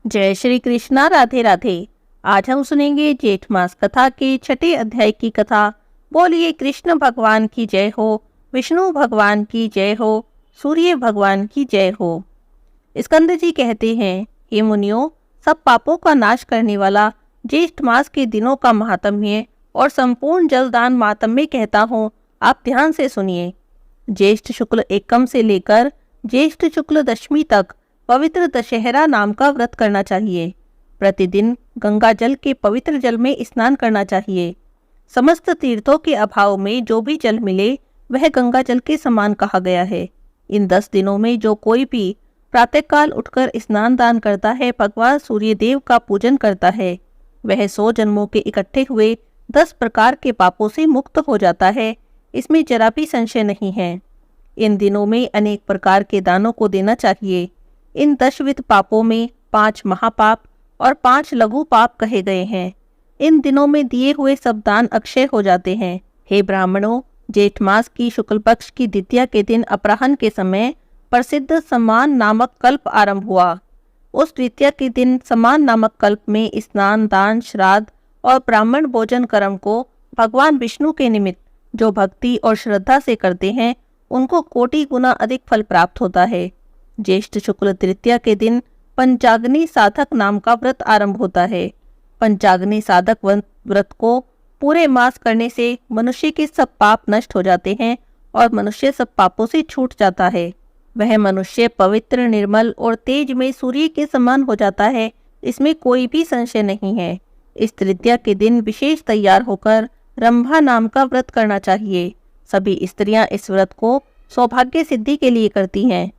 जय श्री कृष्णा। राधे राधे। आज हम सुनेंगे जेठ मास कथा के छठे अध्याय की कथा। बोलिए कृष्ण भगवान की जय हो, विष्णु भगवान की जय हो, सूर्य भगवान की जय हो। स्कंद जी कहते हैं, हे मुनियों, सब पापों का नाश करने वाला ज्येष्ठ मास के दिनों का महात्म्य और संपूर्ण जलदान मातम्य कहता हूँ, आप ध्यान से सुनिए। ज्येष्ठ शुक्ल एकम से लेकर ज्येष्ठ शुक्ल दशमी तक पवित्र दशहरा नाम का व्रत करना चाहिए। प्रतिदिन गंगा जल के पवित्र जल में स्नान करना चाहिए। समस्त तीर्थों के अभाव में जो भी जल मिले वह गंगा जल के समान कहा गया है। इन 10 दिनों में जो कोई भी प्रातःकाल उठकर स्नान दान करता है, भगवान सूर्य देव का पूजन करता है, वह 100 जन्मों के इकट्ठे हुए 10 प्रकार के पापों से मुक्त हो जाता है। इसमें जरा भी संशय नहीं है। इन दिनों में अनेक प्रकार के दानों को देना चाहिए। इन 10विध पापों में 5 महापाप और 5 लघु पाप कहे गए हैं। इन दिनों में दिए हुए सब दान अक्षय हो जाते हैं। हे ब्राह्मणों, जेठ मास की शुक्ल पक्ष की द्वितीया के दिन अपराह्न के समय प्रसिद्ध समान नामक कल्प आरंभ हुआ। उस द्वितीया के दिन समान नामक कल्प में स्नान, दान, श्राद्ध और ब्राह्मण भोजन कर्म को भगवान विष्णु के निमित्त जो भक्ति और श्रद्धा से करते हैं, उनको कोटि गुना अधिक फल प्राप्त होता है। ज्येष्ठ शुक्ल तृतीया के दिन पंचाग्नि साधक नाम का व्रत आरंभ होता है। पंचाग्नि साधक व्रत को पूरे मास करने से मनुष्य के सब पाप नष्ट हो जाते हैं और मनुष्य सब पापों से छूट जाता है। वह मनुष्य पवित्र, निर्मल और तेज में सूर्य के समान हो जाता है। इसमें कोई भी संशय नहीं है। इस तृतीया के दिन विशेष तैयार होकर रंभा नाम का व्रत करना चाहिए। सभी स्त्रियां इस व्रत को सौभाग्य सिद्धि के लिए करती हैं।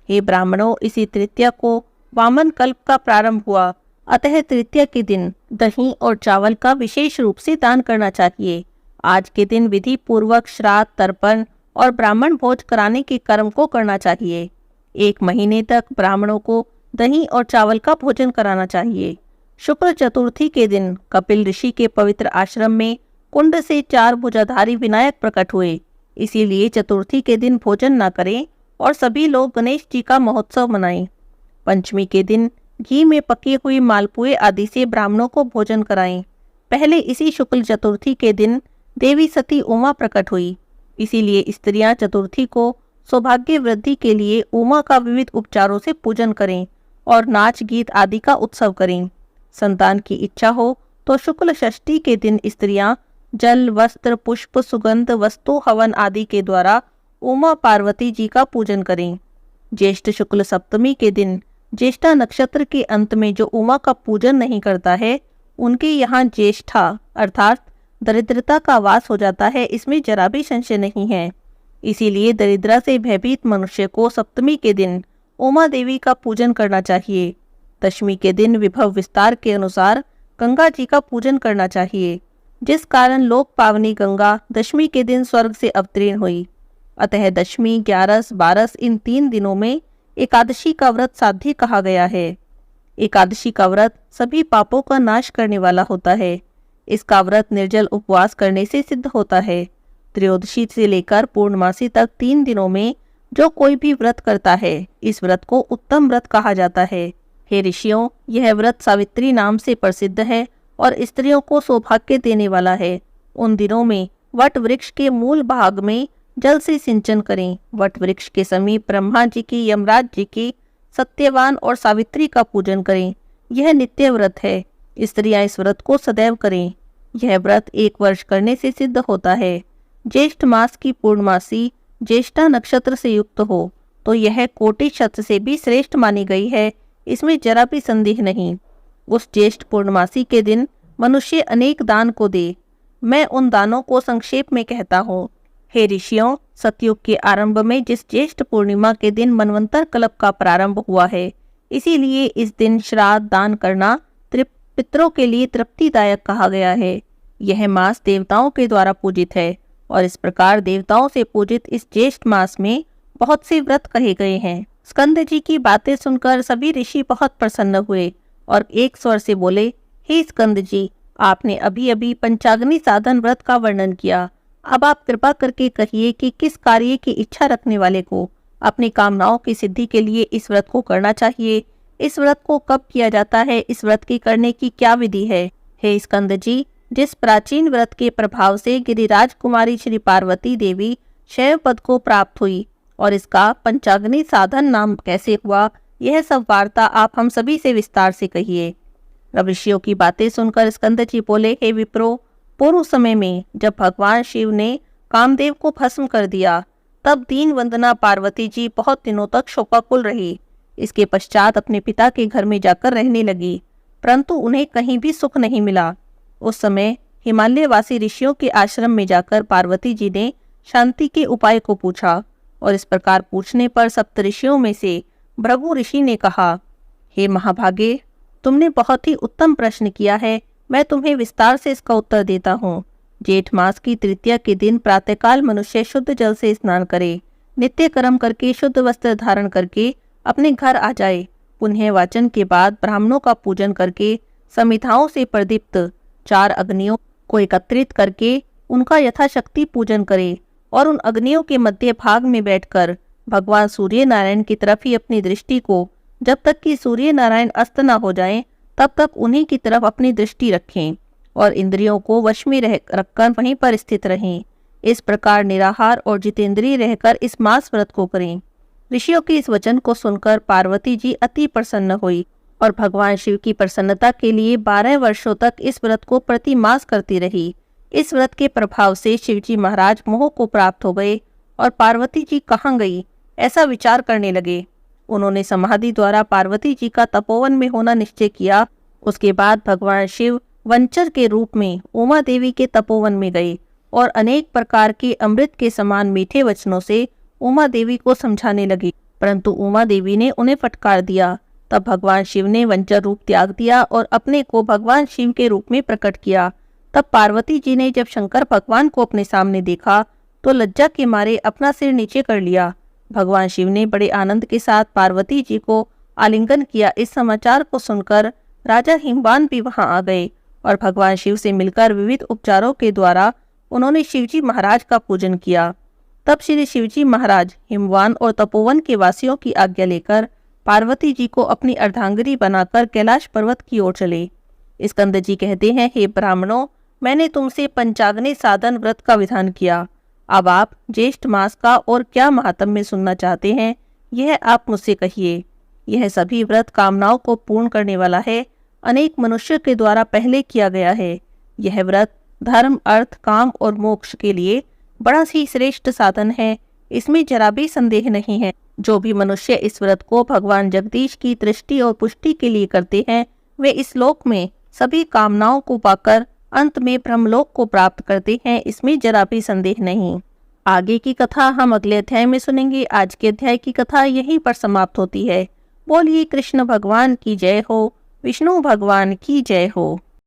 हे ब्राह्मणों, इसी तृतीया को वामन कल्प का प्रारंभ हुआ। अतः तृतीया के दिन दही और चावल का विशेष रूप से दान करना चाहिए। आज के दिन विधि पूर्वक श्राद्ध, तर्पण और ब्राह्मण भोज कराने के कर्म को करना चाहिए। 1 महीने तक ब्राह्मणों को दही और चावल का भोजन कराना चाहिए। शुक्ल चतुर्थी के दिन कपिल ऋषि के पवित्र आश्रम में कुंड से 4 भुजाधारी विनायक प्रकट हुए। इसीलिए चतुर्थी के दिन भोजन न करें और सभी लोग गणेश जी का महोत्सव मनाएं। पंचमी के दिन घी में पकी हुई मालपुए आदि से ब्राह्मणों को भोजन कराएं। पहले इसी शुक्ल चतुर्थी के दिन देवी सती उमा प्रकट हुई। इसीलिए स्त्रियां चतुर्थी को सौभाग्य वृद्धि के लिए उमा का विविध उपचारों से पूजन करें और नाच गीत आदि का उत्सव करें। संतान की इच्छा हो तो शुक्ल षष्ठी के दिन स्त्रियां जल, वस्त्र, पुष्प, सुगंध वस्तु, हवन आदि के द्वारा उमा पार्वती जी का पूजन करें। ज्येष्ठ शुक्ल सप्तमी के दिन ज्येष्ठा नक्षत्र के अंत में जो उमा का पूजन नहीं करता है, उनके यहाँ ज्येष्ठा अर्थात दरिद्रता का वास हो जाता है। इसमें जरा भी संशय नहीं है। इसीलिए दरिद्रता से भयभीत मनुष्य को सप्तमी के दिन उमा देवी का पूजन करना चाहिए। दशमी के दिन विभव विस्तार के अनुसार गंगा जी का पूजन करना चाहिए, जिस कारण लोक पावनी गंगा दशमी के दिन स्वर्ग से अवतीर्ण हुई। अतः दशमी, 11, 12 इन 3 दिनों में एकादशी का व्रत साध्य कहा गया है। एकादशी का व्रत सभी पापों का नाश करने वाला होता है। इसका व्रत निर्जल उपवास करने से सिद्ध होता है। त्रयोदशी से लेकर पूर्णमासी तक 3 दिनों में जो कोई भी व्रत करता है, इस व्रत को उत्तम व्रत कहा जाता है। हे ऋषियों, यह व्रत सावित्री नाम से प्रसिद्ध है और स्त्रियों को सौभाग्य देने वाला है। उन दिनों में वट वृक्ष के मूल भाग में जल से सिंचन करें। वट वृक्ष के समीप ब्रह्मा जी की, यमराज जी की, सत्यवान और सावित्री का पूजन करें। यह नित्य व्रत है। स्त्रियां इस व्रत को सदैव करें। यह व्रत 1 वर्ष करने से सिद्ध होता है। ज्येष्ठ मास की पूर्णमासी ज्येष्ठा नक्षत्र से युक्त हो तो यह कोटि शत से भी श्रेष्ठ मानी गई है। इसमें जरा भी संदेह नहीं। उस ज्येष्ठ पूर्णमासी के दिन मनुष्य अनेक दान को दे। मैं उन दानों को संक्षेप में कहता हूँ। हे ऋषियों, सतयुग के आरंभ में जिस ज्येष्ठ पूर्णिमा के दिन मनवंतर कल्प का प्रारंभ हुआ है, इसीलिए इस दिन श्राद्ध दान करना पितरों के लिए तृप्तिदायक कहा गया है। यह मास देवताओं के द्वारा पूजित है और इस प्रकार देवताओं से पूजित इस ज्येष्ठ मास में बहुत से व्रत कहे गए हैं। स्कंद जी की बातें सुनकर सभी ऋषि बहुत प्रसन्न हुए और एक स्वर से बोले, हे स्कंद जी, आपने अभी अभी पंचाग्नि साधन व्रत का वर्णन किया। अब आप कृपा करके कहिए कि किस कार्य की इच्छा रखने वाले को अपनी कामनाओं की सिद्धि के लिए इस व्रत को करना चाहिए। इस व्रत को कब किया जाता है, इस व्रत के करने की क्या विधि है। हे स्कंद जी, जिस प्राचीन व्रत के प्रभाव से गिरिराज कुमारी श्री पार्वती देवी शैव पद को प्राप्त हुई और इसका पंचाग्नि साधन नाम कैसे हुआ, यह सब वार्ता आप हम सभी से विस्तार से कहिए। ऋषियों की बातें सुनकर स्कंद जी बोले, हे विप्रो, पूर्व समय में जब भगवान शिव ने कामदेव को भस्म कर दिया, तब दीन वंदना पार्वती जी बहुत दिनों तक शोकाकुल रही। इसके पश्चात अपने पिता के घर में जाकर रहने लगी, परंतु उन्हें कहीं भी सुख नहीं मिला। उस समय हिमालयवासी ऋषियों के आश्रम में जाकर पार्वती जी ने शांति के उपाय को पूछा और इस प्रकार पूछने पर सप्तऋषियों में से भृगु ऋषि ने कहा, हे महाभागे, तुमने बहुत ही उत्तम प्रश्न किया है। मैं तुम्हें विस्तार से इसका उत्तर देता हूँ। जेठ मास की तृतीया के दिन प्रातःकाल मनुष्य शुद्ध जल से स्नान करे, नित्य कर्म करके शुद्ध वस्त्र धारण करके अपने घर आ जाए। पुण्य वाचन के बाद ब्राह्मणों का पूजन करके समिधाओं से प्रदीप्त 4 अग्नियों को एकत्रित करके उनका यथाशक्ति पूजन करे और उन अग्नियों के मध्य भाग में बैठकर भगवान सूर्य नारायण की तरफ ही अपनी दृष्टि को, जब तक कि सूर्य नारायण अस्त न हो जाएं, तब तक उन्हीं की तरफ अपनी दृष्टि रखें और इंद्रियों को वश में रखकर वहीं पर स्थित रहें। इस प्रकार निराहार और जितेंद्रिय रहकर इस मास व्रत को करें। ऋषियों के इस वचन को सुनकर पार्वती जी अति प्रसन्न हुई और भगवान शिव की प्रसन्नता के लिए 12 वर्षों तक इस व्रत को प्रति मास करती रही। इस व्रत के प्रभाव से शिवजी महाराज मोह को प्राप्त हो गए और पार्वती जी कहाँ गई ऐसा विचार करने लगे। उन्होंने समाधि द्वारा पार्वती जी का तपोवन में होना निश्चय किया। उसके बाद भगवान शिव वंचर के रूप में उमा देवी के तपोवन में गए और अनेक प्रकार के अमृत के समान मीठे वचनों से उमा देवी को समझाने लगी, परंतु उमा देवी ने उन्हें फटकार दिया। तब भगवान शिव ने वंचर रूप त्याग दिया और अपने को भगवान शिव के रूप में प्रकट किया। तब पार्वती जी ने जब शंकर भगवान को अपने सामने देखा तो लज्जा के मारे अपना सिर नीचे कर लिया। भगवान शिव ने बड़े आनंद के साथ पार्वती जी को आलिंगन किया। इस समाचार को सुनकर राजा हिमवान भी वहां आ गए और भगवान शिव से मिलकर विविध उपचारों के द्वारा उन्होंने शिवजी महाराज का पूजन किया। तब श्री शिवजी महाराज हिमवान और तपोवन के वासियों की आज्ञा लेकर पार्वती जी को अपनी अर्धांगिनी बनाकर कैलाश पर्वत की ओर चले। स्कंद जी कहते हैं, हे ब्राह्मणों, मैंने तुमसे पंचाग्नि साधन व्रत का विधान किया। अब आप ज्येष्ठ मास का और क्या महात्म्य सुनना चाहते हैं, यह आप मुझसे कहिए। यह सभी व्रत कामनाओं को पूर्ण करने वाला है, अनेक मनुष्य के द्वारा पहले किया गया है। यह व्रत धर्म, अर्थ, काम और मोक्ष के लिए बड़ा ही श्रेष्ठ साधन है, इसमें जरा भी संदेह नहीं है। जो भी मनुष्य इस व्रत को भगवान जगदीश की दृष्टि और पुष्टि के लिए करते हैं, वे इस लोक में सभी कामनाओं को पाकर अंत में ब्रह्मलोक को प्राप्त करते हैं, इसमें जरा भी संदेह नहीं। आगे की कथा हम अगले अध्याय में सुनेंगे। आज के अध्याय की कथा यहीं पर समाप्त होती है। बोलिए कृष्ण भगवान की जय हो, विष्णु भगवान की जय हो।